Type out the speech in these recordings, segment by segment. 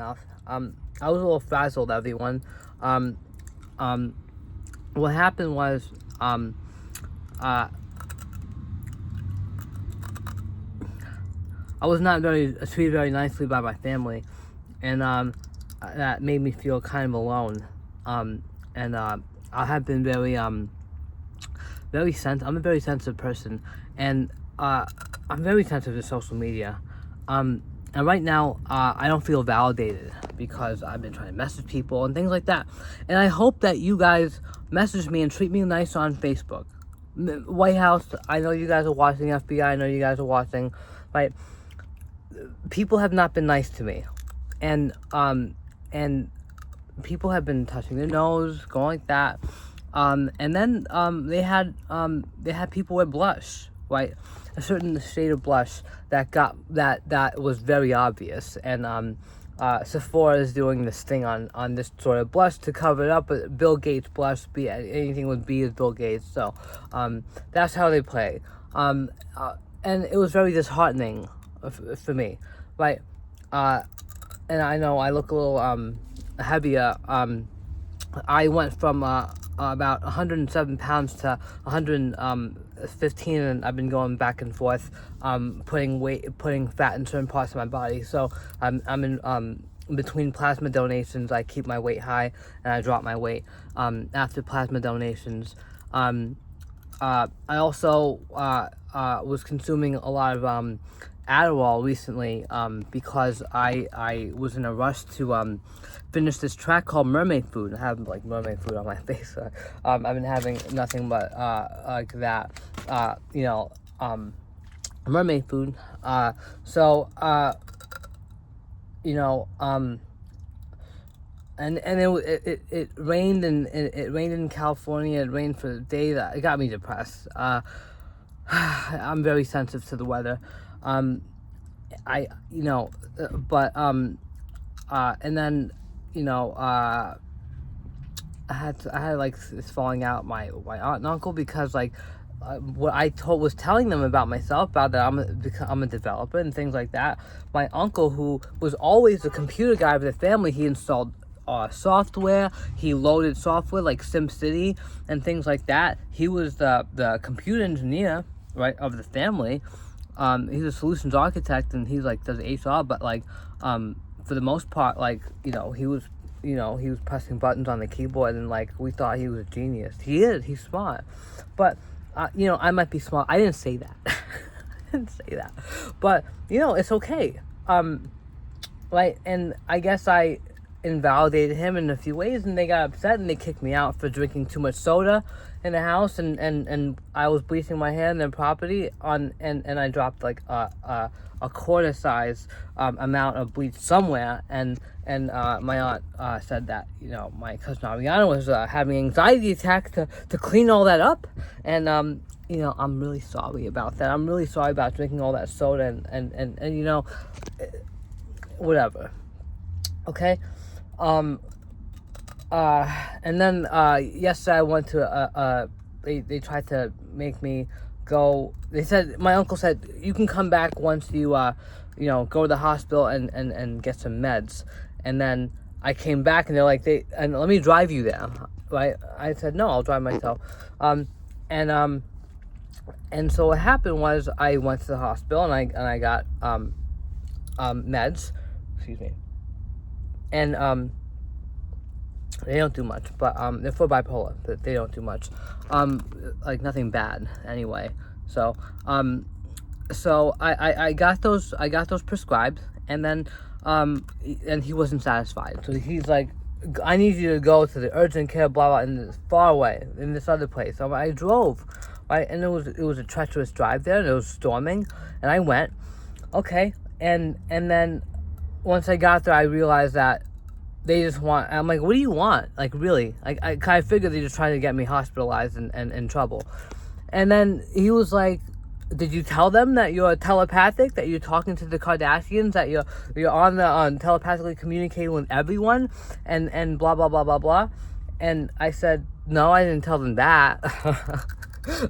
mouth. I was a little frazzled, everyone. What happened was, I was not treated very nicely by my family, and that made me feel kind of alone. And I have been very I'm a very sensitive person, and I'm very sensitive to social media. And right now, I don't feel validated because I've been trying to message people and things like that. And I hope that you guys message me and treat me nice on Facebook. White House, I know you guys are watching. FBI, I know you guys are watching. Right? People have not been nice to me, and people have been touching their nose, going like that. And then they had people with blush, right? A certain shade of blush that was very obvious, and Sephora is doing this thing on this sort of blush to cover it up. But Bill Gates blush, anything with B is Bill Gates, so that's how they play. And it was very disheartening for me, right? And I know I look a little heavier. I went from about 107 pounds to 115, and I've been going back and forth, putting fat in certain parts of my body. So I'm in between plasma donations. I keep my weight high, and I drop my weight after plasma donations. I also was consuming a lot of Adderall recently because I was in a rush to finish this track called Mermaid Food. I have like mermaid food on my face. I've been having nothing but like that, mermaid food. And it rained, and it rained in California. It rained for days. It got me depressed. I'm very sensitive to the weather. And then I had like this falling out with my aunt and uncle because like what I was telling them about myself, about that I'm a developer and things like that. My uncle, who was always the computer guy of the family, he installed software, he loaded software like SimCity and things like that. He was the computer engineer, right, of the family. He's a solutions architect, and he's like does HR, but like for the most part, like he was pressing buttons on the keyboard, and like we thought he was a genius. He's smart, but I might be smart. I didn't say that. But it's okay. Right, and I guess I invalidated him in a few ways, and they got upset and they kicked me out for drinking too much soda in the house, and I was bleaching my hair in their property and I dropped like a quarter size amount of bleach somewhere, and my aunt said that my cousin Ariana was having an anxiety attack to clean all that up, and I'm really sorry about that. I'm really sorry about drinking all that soda and whatever. Okay. And then yesterday I went to they tried to make me go. They said, my uncle said, you can come back once you go to the hospital and get some meds. And then I came back and they're like, and let me drive you there, right? I said no, I'll drive myself. And so what happened was I went to the hospital and I got meds, excuse me, and they don't do much, but they're for bipolar, but they don't do much, like nothing bad anyway. So I got those prescribed, and then and he wasn't satisfied, so he's like, I need you to go to the urgent care, blah blah, and far away in this other place. So I drove, right, and it was a treacherous drive there, and it was storming, and I went, okay, and then once I got there, I realized that they just want, I'm like, what do you want? Like, really? Like, I figured they just trying to get me hospitalized and in trouble. And then he was like, did you tell them that you're telepathic, that you're talking to the Kardashians, that you're on telepathically communicating with everyone, and blah, blah, blah, blah, blah? And I said, no, I didn't tell them that.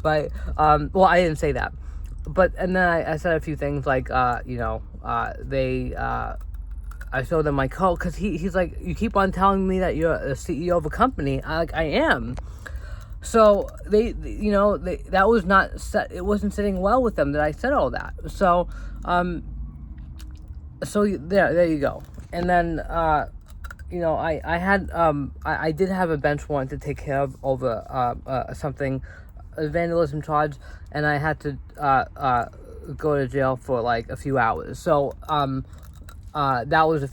Right? Well, I didn't say that. But, and then I said a few things like, I showed them my code, because he's like, you keep on telling me that you're a CEO of a company. I am. So that was not set. It wasn't sitting well with them that I said all that. So there you go. And then I did have a bench warrant to take care of over something, a vandalism charge, and I had to go to jail for like a few hours. So that was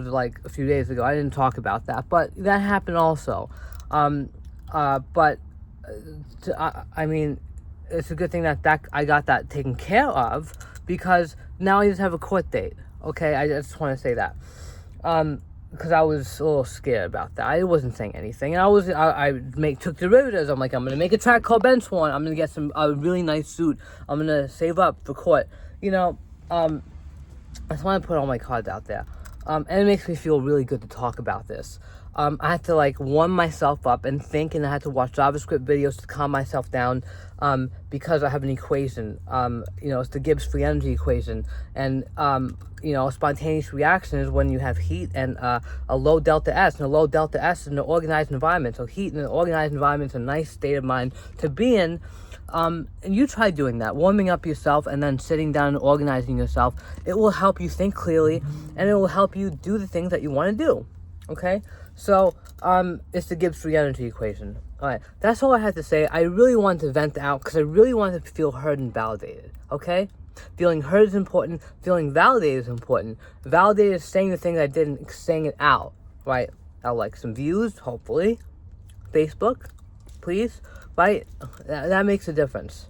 like a few days ago. I didn't talk about that, but that happened also. But I mean, it's a good thing that I got that taken care of, because now I just have a court date. Okay, I just want to say that. Because I was a little scared about that. I wasn't saying anything, and I took derivatives. I'm like, I'm gonna make a track called bench warrant. I'm gonna get a really nice suit. I'm gonna save up for court. I just want to put all my cards out there. And it makes me feel really good to talk about this. I had to like warm myself up and think, and I had to watch JavaScript videos to calm myself down, because I have an equation. It's the Gibbs free energy equation, and a spontaneous reaction is when you have heat and a low delta S, and a low delta S in an organized environment. So heat in an organized environment is a nice state of mind to be in. And you try doing that, warming up yourself and then sitting down and organizing yourself. It will help you think clearly, and it will help you do the things that you want to do. Okay? So, it's the Gibbs free energy equation. Alright, that's all I had to say. I really wanted to vent out, because I really wanted to feel heard and validated. Okay? Feeling heard is important. Feeling validated is important. Validated is saying the things I did and saying it out. Right? I'll like some views, hopefully. Facebook, please. Right? That makes a difference.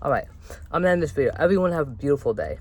Alright, I'm going to end this video. Everyone have a beautiful day.